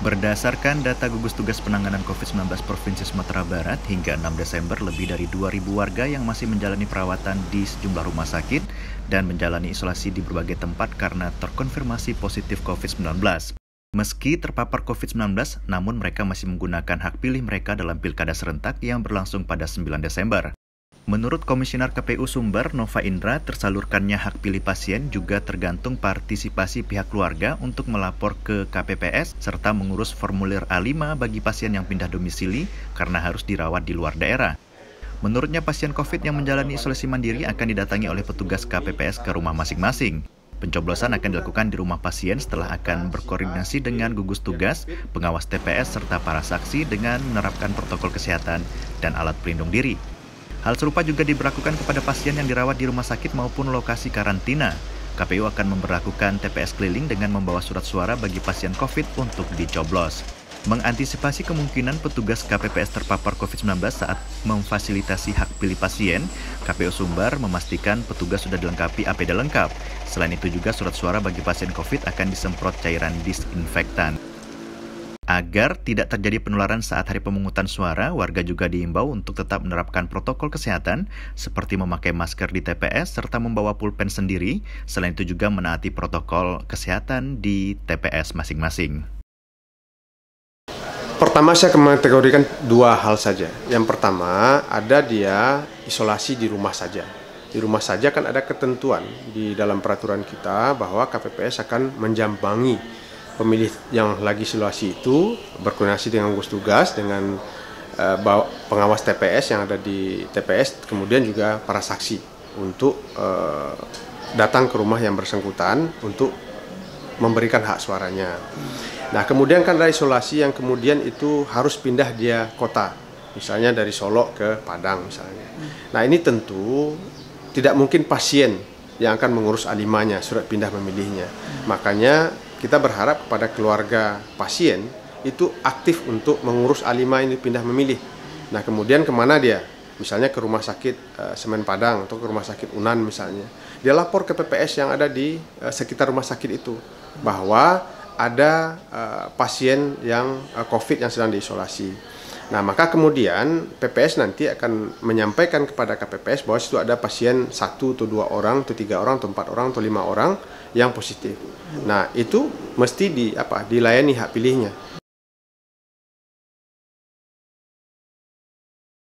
Berdasarkan data gugus tugas penanganan COVID-19 Provinsi Sumatera Barat, hingga 6 Desember lebih dari 2.000 warga yang masih menjalani perawatan di sejumlah rumah sakit dan menjalani isolasi di berbagai tempat karena terkonfirmasi positif COVID-19. Meski terpapar COVID-19, namun mereka masih menggunakan hak pilih mereka dalam pilkada serentak yang berlangsung pada 9 Desember. Menurut Komisioner KPU Sumber, Nova Indra, tersalurkannya hak pilih pasien juga tergantung partisipasi pihak keluarga untuk melapor ke KPPS serta mengurus formulir A5 bagi pasien yang pindah domisili karena harus dirawat di luar daerah. Menurutnya, pasien COVID yang menjalani isolasi mandiri akan didatangi oleh petugas KPPS ke rumah masing-masing. Pencoblosan akan dilakukan di rumah pasien setelah akan berkoordinasi dengan gugus tugas, pengawas TPS, serta para saksi dengan menerapkan protokol kesehatan dan alat pelindung diri. Hal serupa juga diberlakukan kepada pasien yang dirawat di rumah sakit maupun lokasi karantina. KPU akan memberlakukan TPS keliling dengan membawa surat suara bagi pasien COVID untuk dicoblos. Mengantisipasi kemungkinan petugas KPPS terpapar COVID-19 saat memfasilitasi hak pilih pasien, KPU Sumbar memastikan petugas sudah dilengkapi APD lengkap. Selain itu juga surat suara bagi pasien COVID akan disemprot cairan disinfektan. Agar tidak terjadi penularan saat hari pemungutan suara, warga juga diimbau untuk tetap menerapkan protokol kesehatan seperti memakai masker di TPS serta membawa pulpen sendiri. Selain itu juga menaati protokol kesehatan di TPS masing-masing. Pertama, saya mengkategorikan dua hal saja. Yang pertama, ada dia isolasi di rumah saja. Di rumah saja kan ada ketentuan di dalam peraturan kita bahwa KPPS akan menjambangi pemilih yang lagi isolasi itu, berkoordinasi dengan gugus tugas, dengan pengawas TPS yang ada di TPS, kemudian juga para saksi untuk datang ke rumah yang bersangkutan untuk memberikan hak suaranya. Nah, kemudian kan ada isolasi yang kemudian itu harus pindah dia kota, misalnya dari Solo ke Padang misalnya. Nah, ini tentu tidak mungkin pasien yang akan mengurus A5-nya, surat pindah memilihnya. Makanya kita berharap kepada keluarga pasien itu aktif untuk mengurus A5 ini pindah memilih. Nah, kemudian kemana dia? Misalnya ke rumah sakit Semen Padang atau ke rumah sakit Unan misalnya. Dia lapor ke PPS yang ada di sekitar rumah sakit itu bahwa ada pasien yang COVID yang sedang diisolasi. Nah, maka kemudian PPS nanti akan menyampaikan kepada KPPS bahwa situ ada pasien 1 atau 2 orang, atau 3 orang, atau 4 orang, atau 5 orang yang positif. Nah, itu mesti dilayani hak pilihnya.